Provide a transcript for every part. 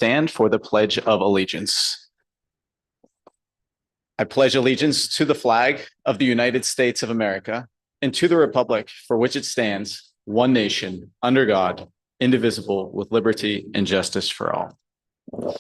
stand for the Pledge of Allegiance. I pledge allegiance to the flag of the United States of America and to the republic for which it stands, one nation, under God, indivisible, with liberty and justice for all. All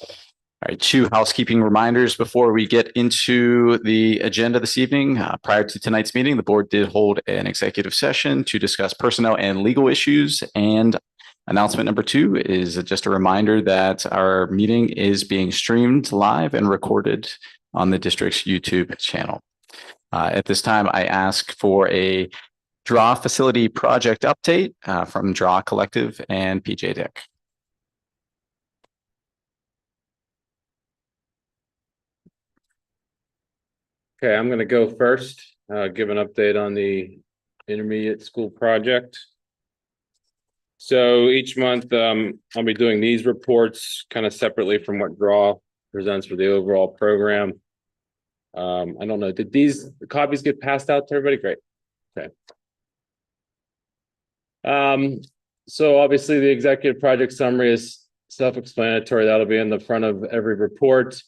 right, 2 housekeeping reminders before we get into the agenda this evening. Prior to tonight's meeting, the board did hold an executive session to discuss personnel and legal issues. And announcement number 2 is just a reminder that our meeting is being streamed live and recorded on the district's YouTube channel. At this time, I ask for a draw facility project update from Draw Collective and PJ Dick. Okay, I'm going to go first, give an update on the intermediate school project. So each month, I'll be doing these reports kind of separately from what Draw presents for the overall program. I don't know, did these copies get passed out to everybody? Great. Okay. So obviously the executive project summary is self-explanatory. That'll be in the front of every report.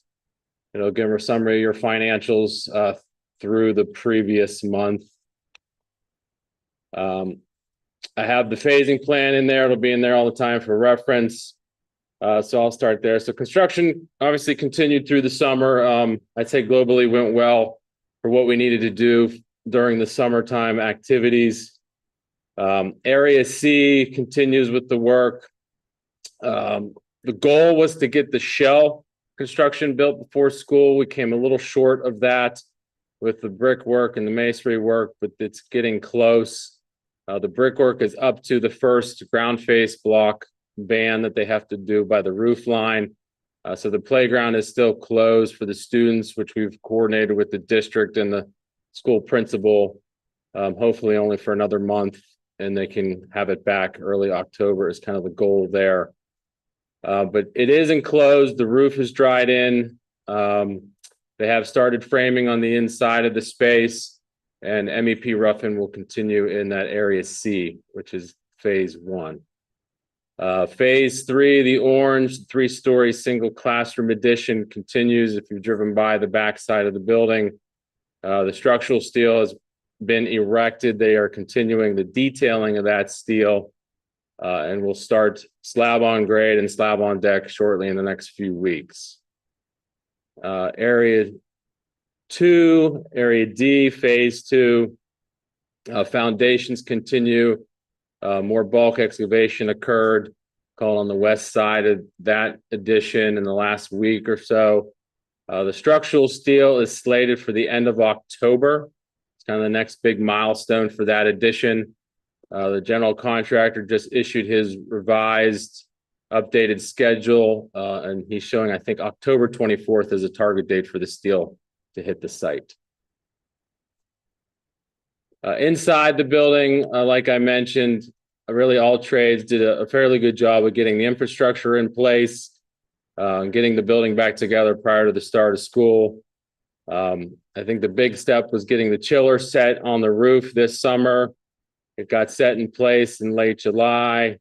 It'll give a summary of your financials through the previous month. I have the phasing plan in there. It'll be in there all the time for reference. So I'll start there. So construction obviously continued through the summer. I'd say globally went well for what we needed to do during the summertime activities. Area C continues with the work. The goal was to get the shell construction built before school. We came a little short of that with the brickwork and the masonry work, but it's getting close. The brickwork is up to the first ground face block band that they have to do by the roof line. So the playground is still closed for the students, which we've coordinated with the district and the school principal, hopefully only for another month, and they can have it back early October is kind of the goal there. But it is enclosed. The roof is dried in. They have started framing on the inside of the space, and MEP roughing will continue in that area C, which is phase 1. Phase 3, the orange 3-story single classroom addition continues. If you've driven by the back side of the building, the structural steel has been erected. They are continuing the detailing of that steel. And we'll start slab on grade and slab on deck shortly in the next few weeks. Area 2, area D, phase 2, foundations continue. More bulk excavation occurred, called on the west side of that addition in the last week or so. The structural steel is slated for the end of October. It's kind of the next big milestone for that addition. The general contractor just issued his revised updated schedule, and he's showing, I think, October 24th as a target date for the steel to hit the site. Inside the building, like I mentioned, really all trades did a fairly good job of getting the infrastructure in place, getting the building back together prior to the start of school. I think the big step was getting the chiller set on the roof this summer. It got set in place in late July,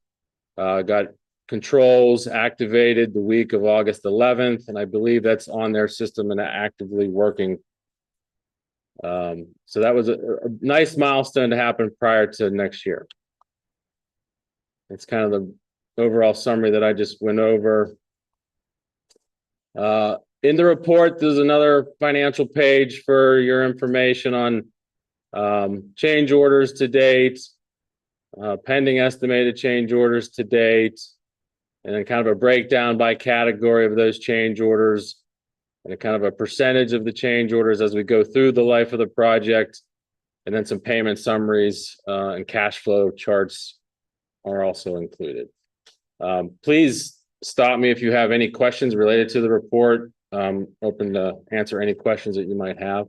got controls activated the week of August 11th, and I believe that's on their system and actively working. So that was a nice milestone to happen prior to next year. It's kind of the overall summary that I just went over. In the report, there's another financial page for your information on change orders to date, pending estimated change orders to date, and then kind of a breakdown by category of those change orders, and a kind of a percentage of the change orders as we go through the life of the project, and then some payment summaries and cash flow charts are also included. Please stop me if you have any questions related to the report. Open to answer any questions that you might have.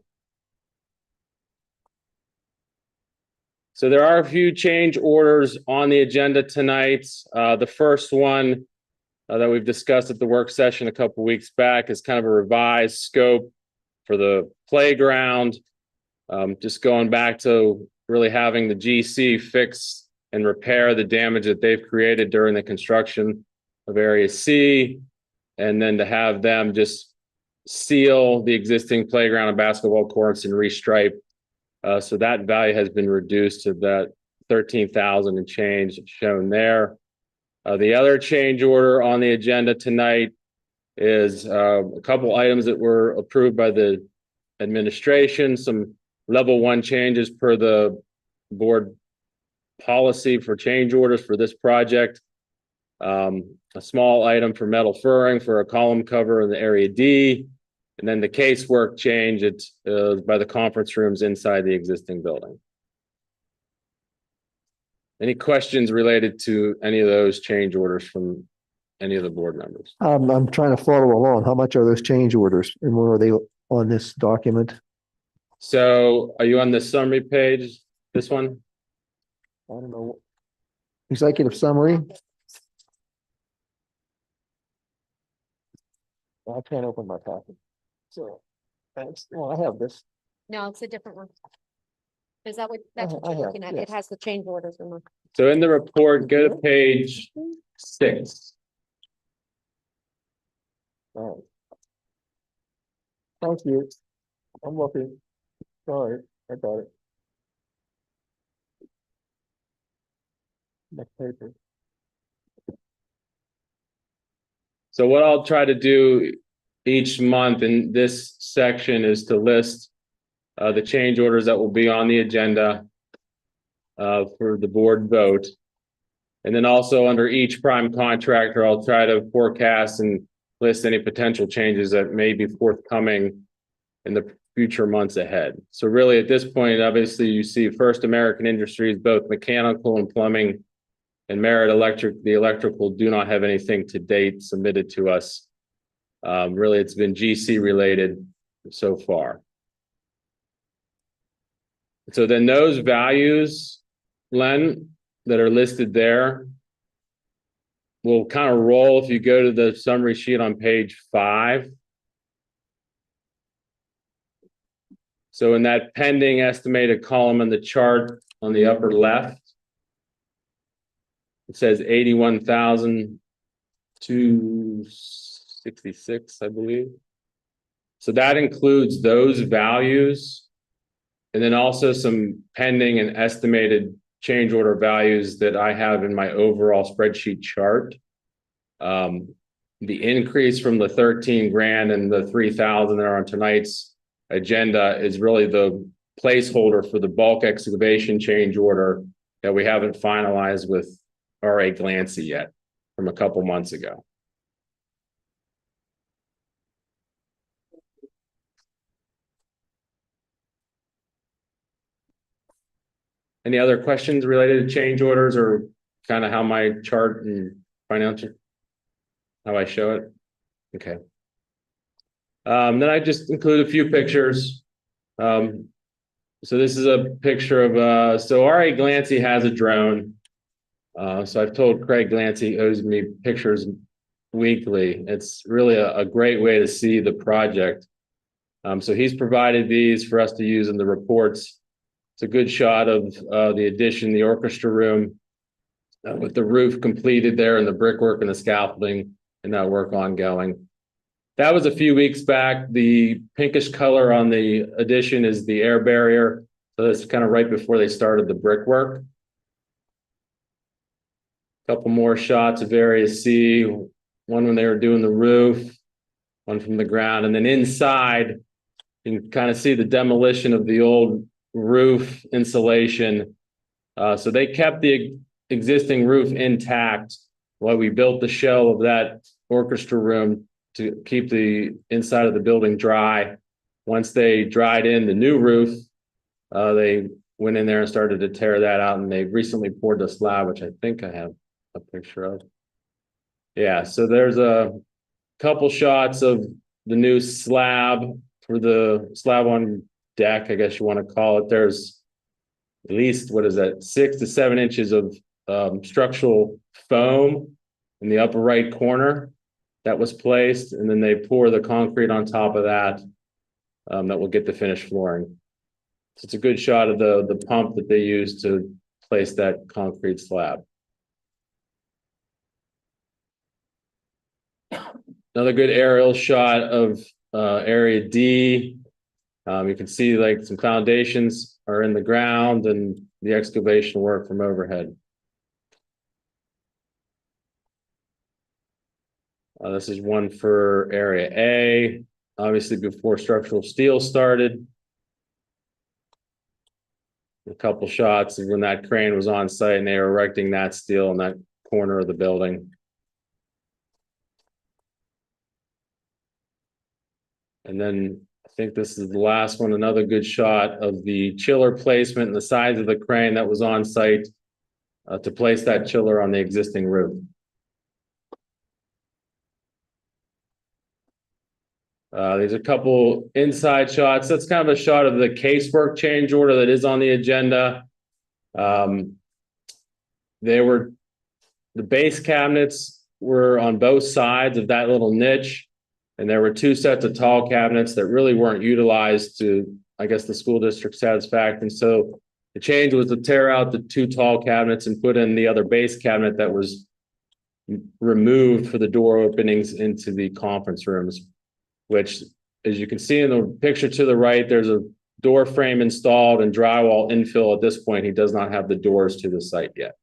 So there are a few change orders on the agenda tonight. The first one that we've discussed at the work session a couple weeks back is kind of a revised scope for the playground. Just going back to really having the GC fix and repair the damage that they've created during the construction of Area C. and then to have them just seal the existing playground and basketball courts and restripe. So that value has been reduced to that 13,000 and change shown there. The other change order on the agenda tonight is a couple items that were approved by the administration, some level 1 changes per the board policy for change orders for this project. A small item for metal furring for a column cover in the area D, and then the casework change, it's by the conference rooms inside the existing building. Any questions related to any of those change orders from any of the board members? I'm trying to follow along. How much are those change orders and where are they on this document? So are you on the summary page, this one? I don't know. Executive summary. I can't open my packet. So, thanks. Well, I have this. No, it's a different one. Is that what, that's what I you're have, looking at? yes. It has the change orders in them. So in the report, go to page 6. All right. Thank you. I'm looking. Sorry, I got it. Next paper. So what I'll try to do each month in this section is to list the change orders that will be on the agenda for the board vote. And then also under each prime contractor, I'll try to forecast and list any potential changes that may be forthcoming in the future months ahead. So really at this point, obviously you see First American Industries, both mechanical and plumbing, and Merit Electric, the electrical do not have anything to date submitted to us. Really, it's been GC related so far. So then those values, Len, that are listed there will kind of roll if you go to the summary sheet on page 5. So in that pending estimated column in the chart on the upper left, it says 81,266, I believe. So that includes those values. And then also some pending and estimated change order values that I have in my overall spreadsheet chart. The increase from the 13 grand and the 3,000 that are on tonight's agenda is really the placeholder for the bulk excavation change order that we haven't finalized with R.A. Glancy yet from a couple months ago. Any other questions related to change orders or kind of how my chart and financial, how I show it? Okay. Then I just include a few pictures. So this is a picture of, so R.A. Glancy has a drone. So I've told Craig Glancy owes me pictures weekly. It's really a great way to see the project. So he's provided these for us to use in the reports. It's a good shot of the addition, the orchestra room, with the roof completed there and the brickwork and the scaffolding and that work ongoing. That was a few weeks back. The pinkish color on the addition is the air barrier. So that's kind of right before they started the brickwork. Couple more shots of area C, one when they were doing the roof, one from the ground, and then inside you can kind of see the demolition of the old roof insulation. So they kept the existing roof intact while we built the shell of that orchestra room to keep the inside of the building dry. Once they dried in the new roof, they went in there and started to tear that out, and they recently poured the slab, which I think I have a picture of. Yeah, so there's a couple shots of the new slab for the slab on deck, I guess you want to call it. There's at least, what is that, 6 to 7 inches of structural foam in the upper right corner that was placed, and then they pour the concrete on top of that. That will get the finished flooring. So it's a good shot of the pump that they use to place that concrete slab. Another good aerial shot of area D. You can see like some foundations are in the ground and the excavation work from overhead. This is one for area A, obviously before structural steel started. A couple shots of when that crane was on site and they were erecting that steel in that corner of the building. And then I think this is the last one, another good shot of the chiller placement and the size of the crane that was on site to place that chiller on the existing roof. There's a couple inside shots. That's kind of a shot of the casework change order that is on the agenda. The base cabinets were on both sides of that little niche. And there were two sets of tall cabinets that really weren't utilized to, I guess, the school district's satisfaction. So the change was to tear out the two tall cabinets and put in the other base cabinet that was removed for the door openings into the conference rooms, which, as you can see in the picture to the right, there's a door frame installed and drywall infill. At this point, he does not have the doors to the site yet.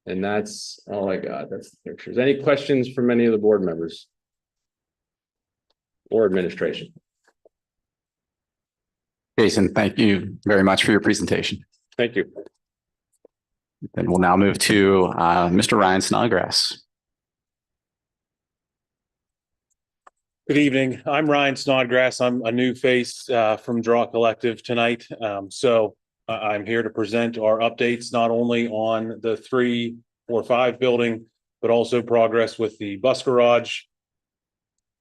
And that's all I got. That's the pictures. Any questions from any of the board members or administration? Jason, thank you very much for your presentation. Thank you. And we'll now move to Mr. Ryan Snodgrass. Good evening. I'm Ryan Snodgrass. I'm a new face from Draw Collective tonight. I'm here to present our updates not only on the 3, 4, 5 building, but also progress with the bus garage,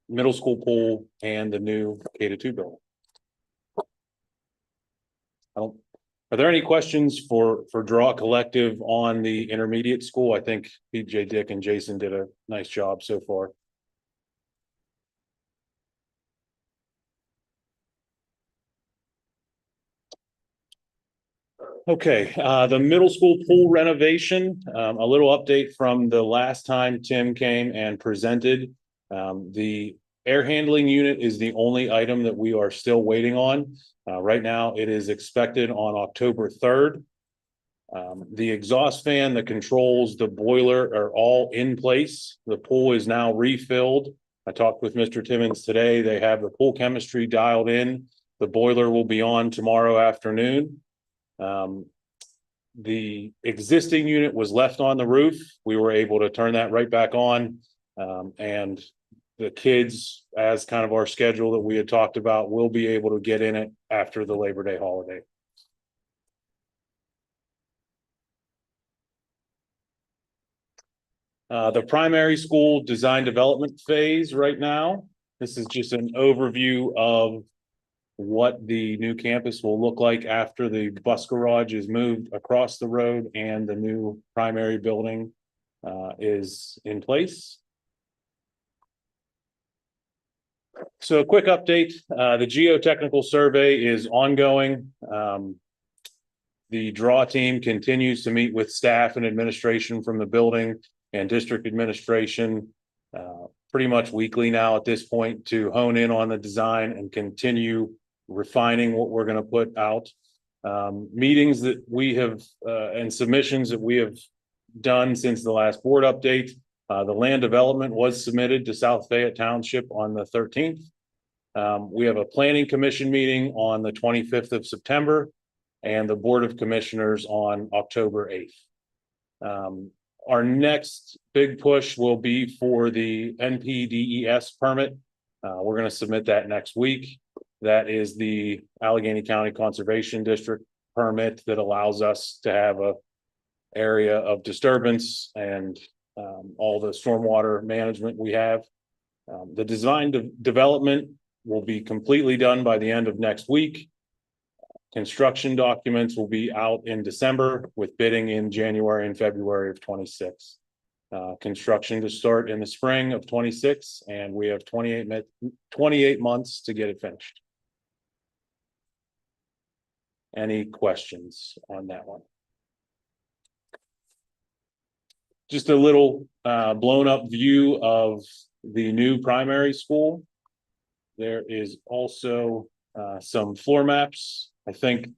middle school pool, and the new K-2 building. Are there any questions for Draw Collective on the intermediate school? I think BJ, Dick, and Jason did a nice job so far. Okay, the middle school pool renovation, a little update from the last time Tim came and presented. The air handling unit is the only item that we are still waiting on. Right now, it is expected on October 3rd. The exhaust fan, the controls, the boiler are all in place. The pool is now refilled. I talked with Mr. Timmons today. They have the pool chemistry dialed in. The boiler will be on tomorrow afternoon. The existing unit was left on the roof. We were able to turn that right back on. And the kids, as kind of our schedule that we had talked about, will be able to get in it after the Labor Day holiday. The primary school design development phase right now. This is just an overview of what the new campus will look like after the bus garage is moved across the road and the new primary building is in place. So a quick update, the geotechnical survey is ongoing. The draw team continues to meet with staff and administration from the building and district administration pretty much weekly now at this point to hone in on the design and continue refining what we're going to put out. Meetings that we have and submissions that we have done since the last board update. The land development was submitted to South Fayette Township on the 13th. We have a planning commission meeting on the 25th of September and the Board of Commissioners on October 8th. Our next big push will be for the NPDES permit. We're going to submit that next week. That is the Allegheny County Conservation District permit that allows us to have a area of disturbance and all the stormwater management we have. The design development will be completely done by the end of next week. Construction documents will be out in December with bidding in January and February of 26. Construction to start in the spring of 26, and we have 28 months to get it finished. Any questions on that one? just a little blown up view of the new primary school. There is also some floor maps. I think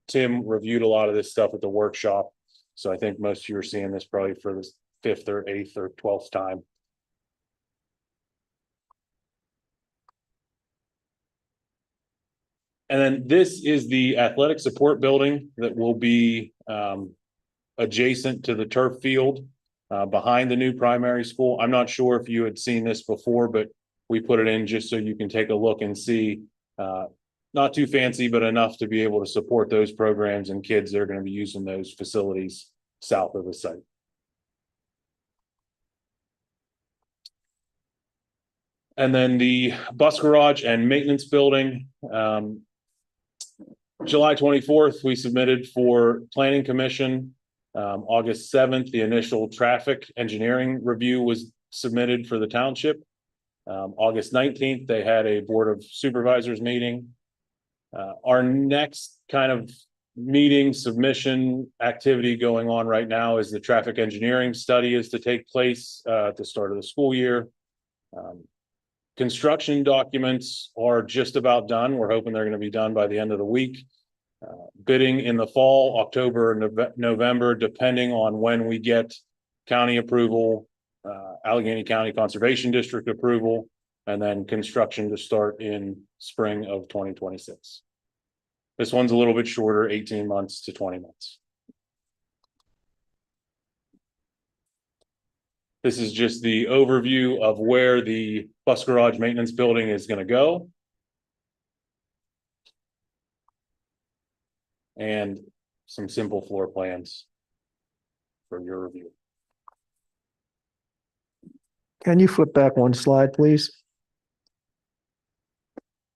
Tim reviewed a lot of this stuff at the workshop. So I think most of you are seeing this probably for the 5th or 8th or 12th time. And then this is the athletic support building that will be adjacent to the turf field behind the new primary school. I'm not sure if you had seen this before, but we put it in just so you can take a look and see. Not too fancy, but enough to be able to support those programs and kids that are going to be using those facilities south of the site. And then the bus garage and maintenance building. July 24th, we submitted for Planning Commission. August 7th, the initial traffic engineering review was submitted for the township. August 19th, they had a Board of Supervisors meeting. Our next kind of meeting submission activity going on right now is the traffic engineering study is to take place at the start of the school year. Construction documents are just about done. We're hoping they're going to be done by the end of the week. Bidding in the fall, October, November, depending on when we get county approval, Allegheny County Conservation District approval, and then construction to start in spring of 2026. This one's a little bit shorter, 18 months to 20 months. This is just the overview of where the bus garage maintenance building is going to go. And some simple floor plans for your review. Can you flip back one slide, please?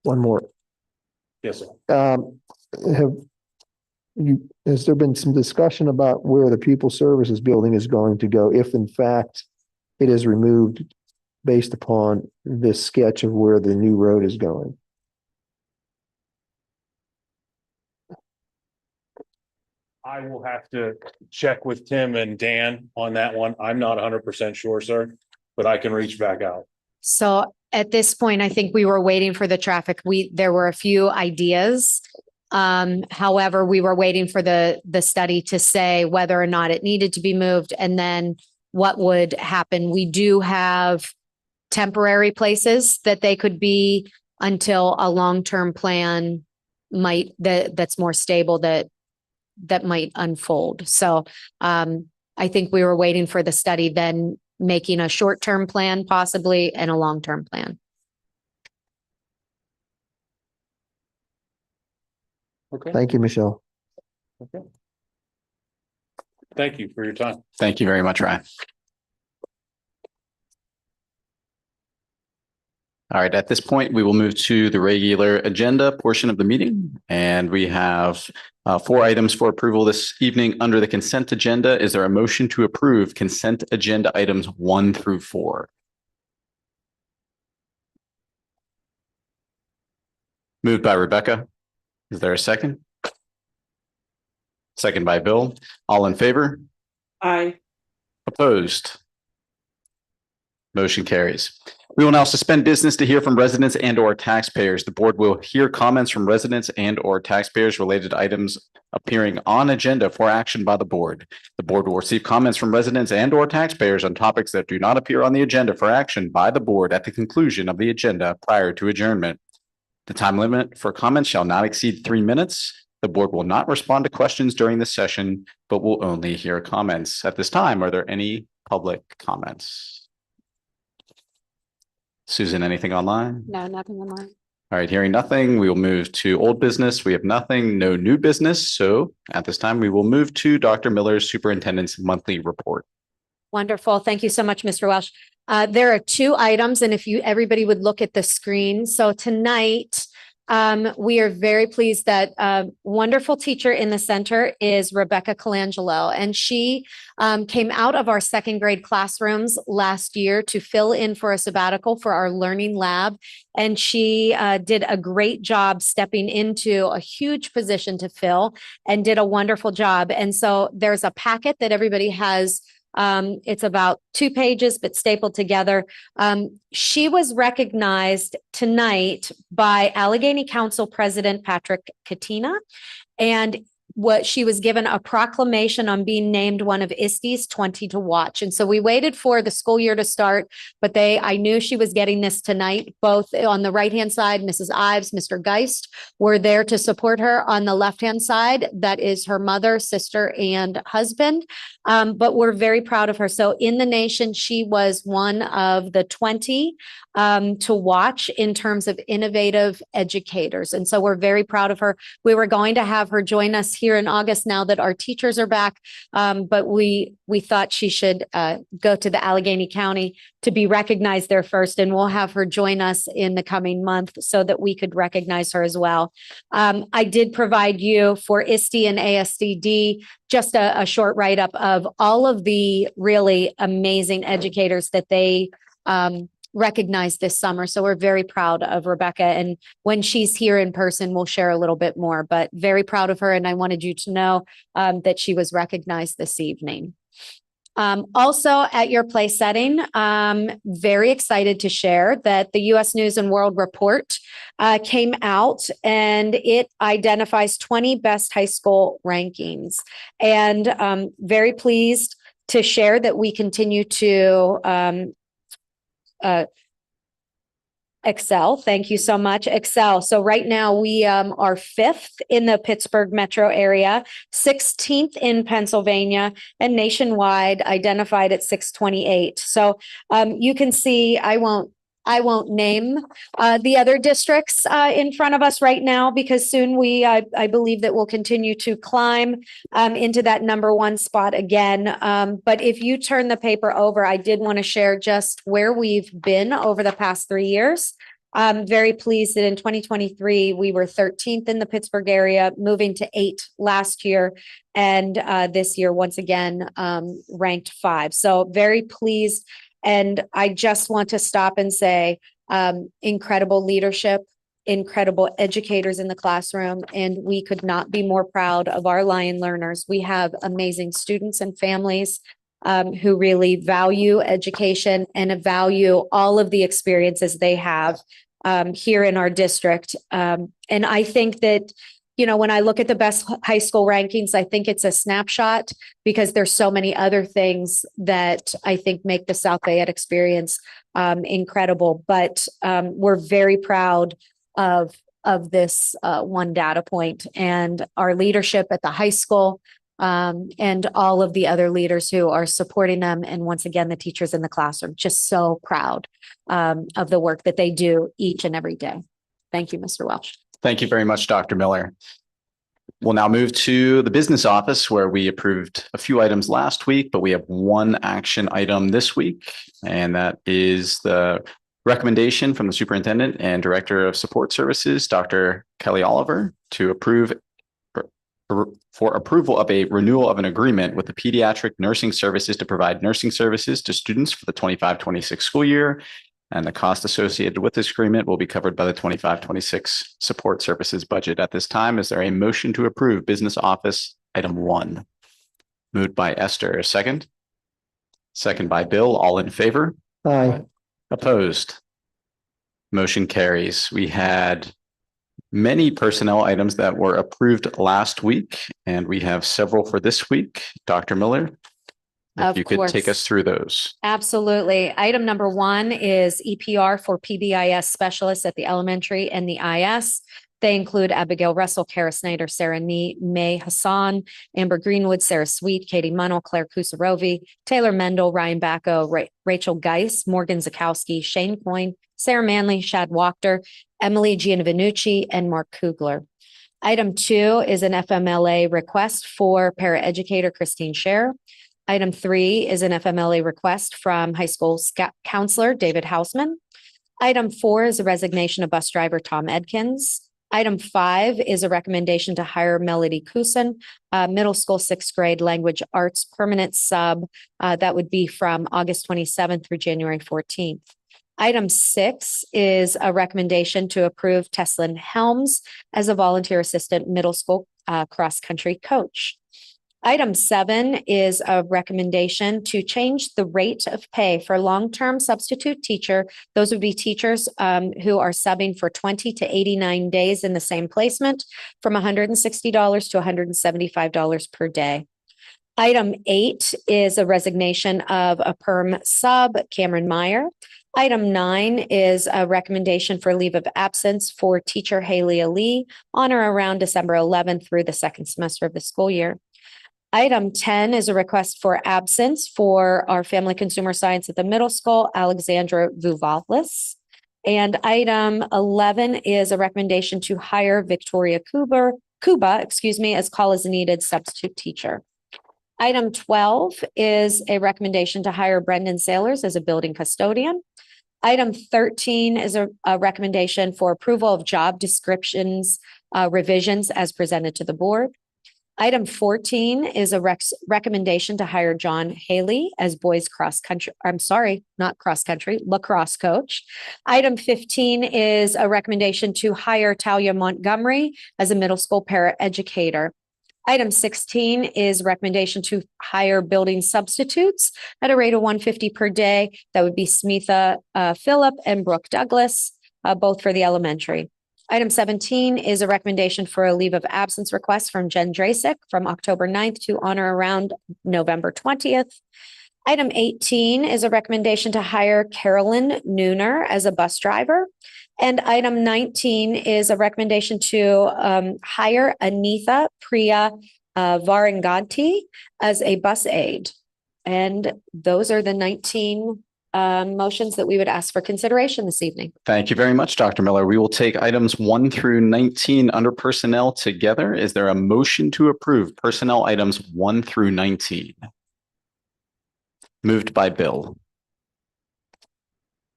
One more. Yes, sir. Has there been some discussion about where the Pupil Services building is going to go, if in fact it is removed based upon this sketch of where the new road is going? I will have to check with Tim and Dan on that one. I'm not 100% sure, sir, but I can reach back out. So at this point, I think we were waiting for the traffic. There were a few ideas. However, we were waiting for the study to say whether or not it needed to be moved and then what would happen. We do have temporary places that they could be until a long-term plan that's more stable that might unfold. So I think we were waiting for the study, then making a short-term plan possibly and a long-term plan. Okay. Thank you, Michelle. Okay. Thank you for your time. Thank you very much, Ryan. All right, at this point, we will move to the regular agenda portion of the meeting. And we have 4 items for approval this evening under the consent agenda. Is there a motion to approve consent agenda items 1 through 4? Moved by Rebecca. Is there a second? Second by Bill. All in favor? Aye. Opposed? Motion carries. We will now suspend business to hear from residents and/or taxpayers. The board will hear comments from residents and/or taxpayers related to items appearing on agenda for action by the board. The board will receive comments from residents and/or taxpayers on topics that do not appear on the agenda for action by the board at the conclusion of the agenda prior to adjournment. The time limit for comments shall not exceed 3 minutes. The board will not respond to questions during this session, but will only hear comments. At this time, are there any public comments? Susan, anything online? No, nothing online. All right, hearing nothing, we will move to old business. We have nothing, no new business. So at this time, we will move to Dr. Miller's superintendent's monthly report. Wonderful. Thank you so much, Mr. Welsh. There are 2 items, and if everybody would look at the screen. So tonight, we are very pleased that a wonderful teacher in the center is Rebecca Colangelo, and she came out of our 2nd grade classrooms last year to fill in for a sabbatical for our learning lab. And she did a great job stepping into a huge position to fill and did a wonderful job. And so there's a packet that everybody has It's about 2 pages, but stapled together. She was recognized tonight by Allegheny Council President Patrick Katina, and what she was given a proclamation on being named one of ISTE's 20 to watch. And so we waited for the school year to start, but I knew she was getting this tonight. Both on the right-hand side, Mrs. Ives, Mr. Geist were there to support her. On the left-hand side, that is her mother, sister, and husband. But we're very proud of her. So in the nation, she was one of the 20 to watch in terms of innovative educators. And so we're very proud of her. We were going to have her join us here in August now that our teachers are back. But we thought she should go to the Allegheny County to be recognized there first. And we'll have her join us in the coming month so that we could recognize her as well. I did provide you for ISTE and ASCD just a short write-up of all of the really amazing educators that they recognized this summer. So we're very proud of Rebecca. And when she's here in person, we'll share a little bit more, but very proud of her. And I wanted you to know that she was recognized this evening. Also at your place setting, very excited to share that the U.S. News and World Report came out, and it identifies 20 best high school rankings. And very pleased to share that we continue to excel. Thank you so much. Excel. So right now we are 5th in the Pittsburgh metro area, 16th in Pennsylvania, and nationwide identified at 628. So you can see, I won't name the other districts in front of us right now, because soon I believe that we'll continue to climb into that #1 spot again. But if you turn the paper over, I did want to share just where we've been over the past 3 years. I'm very pleased that in 2023, we were 13th in the Pittsburgh area, moving to 8 last year. And this year, once again, ranked 5. So very pleased. And I just want to stop and say, incredible leadership, incredible educators in the classroom, and we could not be more proud of our Lion learners. We have amazing students and families who really value education and value all of the experiences they have here in our district. And I think that, you know, when I look at the best high school rankings, I think it's a snapshot, because there's so many other things that I think make the South Fayette experience incredible. But we're very proud of this one data point, and our leadership at the high school and all of the other leaders who are supporting them. And once again, the teachers in the classroom, just so proud of the work that they do each and every day. Thank you, Mr. Welch. Thank you very much, Dr. Miller. We'll now move to the business office, where we approved a few items last week, but we have one action item this week, and that is the recommendation from the Superintendent and Director of Support Services, Dr. Kelly Oliver, to approve for approval of a renewal of an agreement with the Pediatric Nursing Services to provide nursing services to students for the 25-26 school year. And the cost associated with this agreement will be covered by the 25-26 support services budget. At this time, is there a motion to approve business office item 1? Moved by Esther. A second? Second by Bill. All in favor? Aye. Opposed? Motion carries. We had many personnel items that were approved last week, and we have several for this week. Dr. Miller, if you could take us through those. Absolutely. Item number 1 is EPR for PBIS specialists at the elementary and the IS. They include Abigail Russell, Kara Snyder, Sarah Nee, May Hassan, Amber Greenwood, Sarah Sweet, Katie Munnell, Claire Kusarovi, Taylor Mendel, Ryan Bacco, Rachel Geis, Morgan Zakowski, Shane Coyne, Sarah Manley, Shad Wachter, Emily Gianvinucci, and Mark Kugler. Item 2 is an FMLA request for paraeducator Christine Scher. Item 3 is an FMLA request from high school counselor David Hausman. Item 4 is a resignation of bus driver Tom Edkins. Item 5 is a recommendation to hire Melody Kusin, middle school 6th grade language arts permanent sub. That would be from August 27th through January 14th. Item 6 is a recommendation to approve Teslin Helms as a volunteer assistant middle school cross-country coach. Item 7 is a recommendation to change the rate of pay for long-term substitute teacher. Those would be teachers who are subbing for 20 to 89 days in the same placement, from $160 to $175 per day. Item 8 is a resignation of a perm sub, Cameron Meyer. Item 9 is a recommendation for leave of absence for teacher Haley Ali on or around December 11th through the second semester of the school year. Item 10 is a request for absence for our family consumer science at the middle school, Alexandra Vuvalis. And item 11 is a recommendation to hire Victoria Cuba, as call as needed substitute teacher. Item 12 is a recommendation to hire Brendan Sailors as a building custodian. Item 13 is a recommendation for approval of job descriptions revisions as presented to the board. Item 14 is a recommendation to hire John Haley as boys lacrosse coach. Item 15 is a recommendation to hire Talia Montgomery as a middle school paraeducator. Item 16 is recommendation to hire building substitutes at a rate of $150 per day. That would be Smitha Phillip and Brooke Douglas, both for the elementary. Item 17 is a recommendation for a leave of absence request from Jen Drasick from October 9th to on or around November 20th. Item 18 is a recommendation to hire Carolyn Nooner as a bus driver. And item 19 is a recommendation to hire Anitha Priya Varanganti as a bus aide. And those are the 19 motions that we would ask for consideration this evening. Thank you very much, Dr. Miller. We will take items 1 through 19 under personnel together. Is there a motion to approve personnel items 1 through 19? Moved by Bill.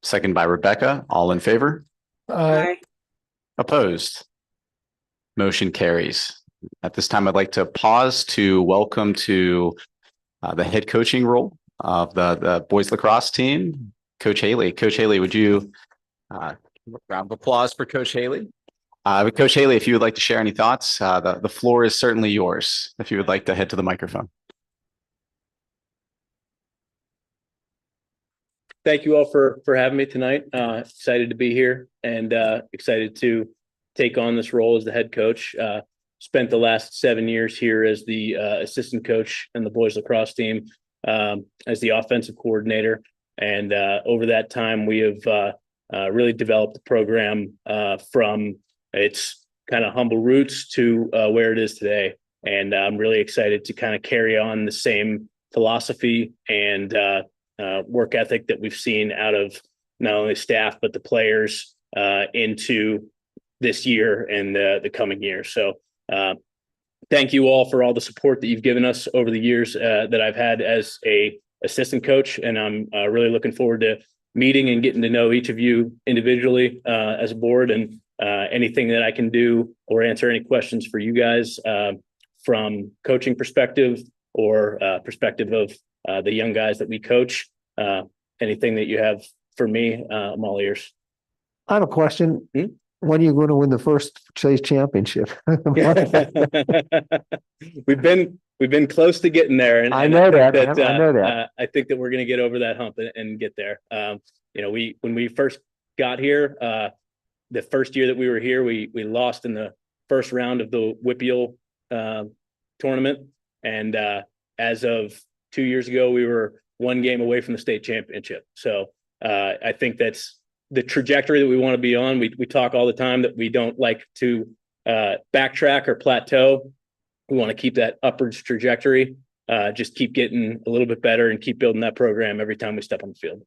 Second by Rebecca. All in favor? Aye. Opposed? Motion carries. At this time, I'd like to pause to welcome to the head coaching role of the boys lacrosse team, Coach Haley. Coach Haley, would you round of applause for Coach Haley? Coach Haley, if you would like to share any thoughts, the floor is certainly yours. If you would like to head to the microphone. Thank you all for having me tonight. Excited to be here and excited to take on this role as the head coach. Spent the last 7 years here as the assistant coach in the boys lacrosse team, as the offensive coordinator. And over that time, we have really developed the program from its kind of humble roots to where it is today. And I'm really excited to kind of carry on the same philosophy and work ethic that we've seen out of not only staff, but the players into this year and the coming year. So thank you all for all the support that you've given us over the years that I've had as a assistant coach. And I'm really looking forward to meeting and getting to know each of you individually as a board, and anything that I can do or answer any questions for you guys from coaching perspective or perspective of the young guys that we coach. Anything that you have for me, I'm all ears. I have a question. When are you going to win the first state championship? We've been close to getting there, and I know that. I know that. I think that we're going to get over that hump and get there. When we first got here, the first year that we were here, we lost in the first round of the WPIAL tournament, and as of 2 years ago, we were one game away from the state championship. So I think that's the trajectory that we want to be on. We talk all the time that we don't like to backtrack or plateau. We want to keep that upwards trajectory, just keep getting a little bit better and keep building that program every time we step on the field.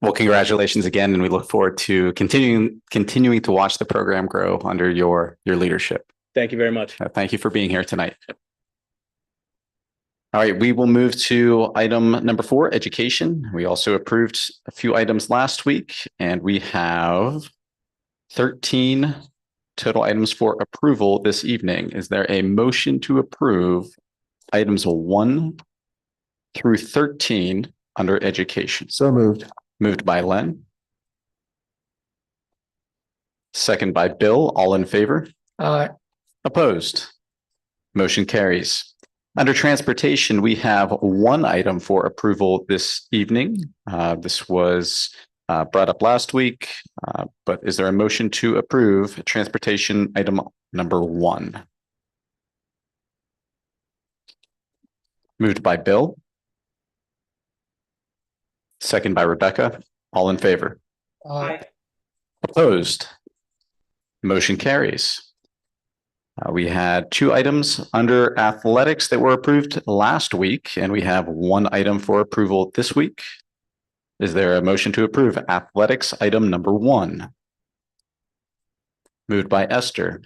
Well, congratulations again, and we look forward to continuing to watch the program grow under your leadership. Thank you very much. Thank you for being here tonight. All right, we will move to item number 4, education. We also approved a few items last week, and we have 13 total items for approval this evening. Is there a motion to approve items 1 through 13 under education? So moved. Moved by Len. Second by Bill. All in favor? Aye. Opposed? Motion carries. Under transportation, we have one item for approval this evening. This was brought up last week, but is there a motion to approve transportation item number 1? Moved by Bill. Second by Rebecca. All in favor? Aye. Opposed? Motion carries. We had 2 items under athletics that were approved last week, and we have 1 item for approval this week. Is there a motion to approve athletics item number 1? Moved by Esther.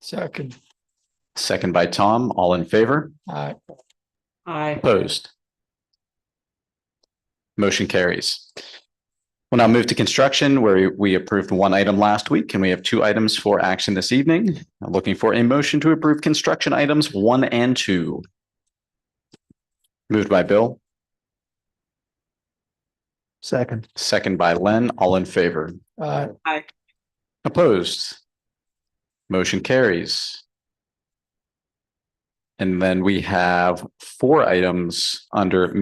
Second. Second by Tom. All in favor? Aye. Opposed? Motion carries. We'll now move to construction, where we approved 1 item last week, and we have 2 items for action this evening. I'm looking for a motion to approve construction items 1 and 2. Moved by Bill. Second. Second by Len. All in favor? Aye. Opposed? Motion carries. And then we have 4 items under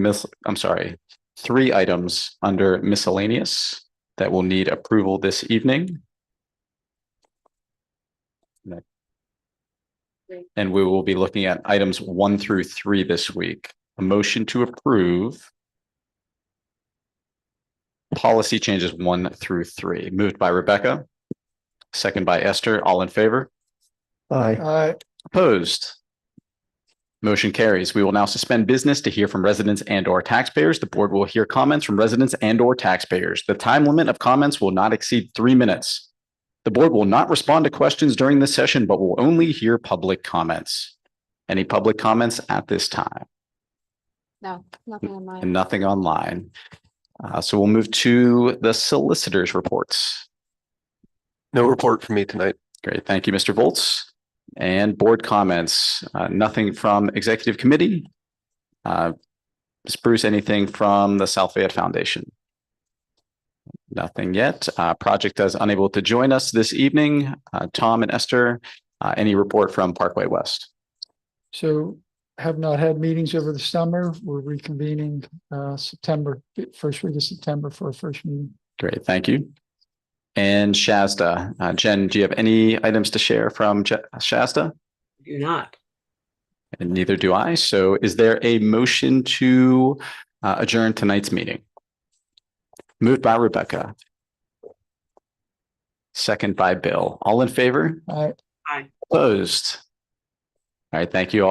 3 items under miscellaneous that will need approval this evening. And we will be looking at items 1 through 3 this week. A motion to approve policy changes 1 through 3. Moved by Rebecca. Second by Esther. All in favor? Aye. Aye. Opposed? Motion carries. We will now suspend business to hear from residents and/or taxpayers. The board will hear comments from residents and/or taxpayers. The time limit of comments will not exceed 3 minutes. The board will not respond to questions during this session, but will only hear public comments. Any public comments at this time? No, nothing on mine. And nothing online. So we'll move to the solicitors' reports. No report for me tonight. Great. Thank you, Mr. Volz. And board comments. Nothing from executive committee. Ms. Bruce, anything from the South Fayette Foundation? Nothing yet. Project is unable to join us this evening. Tom and Esther, any report from Parkway West? So have not had meetings over the summer. We're reconvening September, first week of September for our first meeting. Great. Thank you. And Shasta, Jen, do you have any items to share from Shasta? Do not. And neither do I. So is there a motion to adjourn tonight's meeting? Moved by Rebecca. Second by Bill. All in favor? Aye. Aye. Opposed? All right. Thank you all.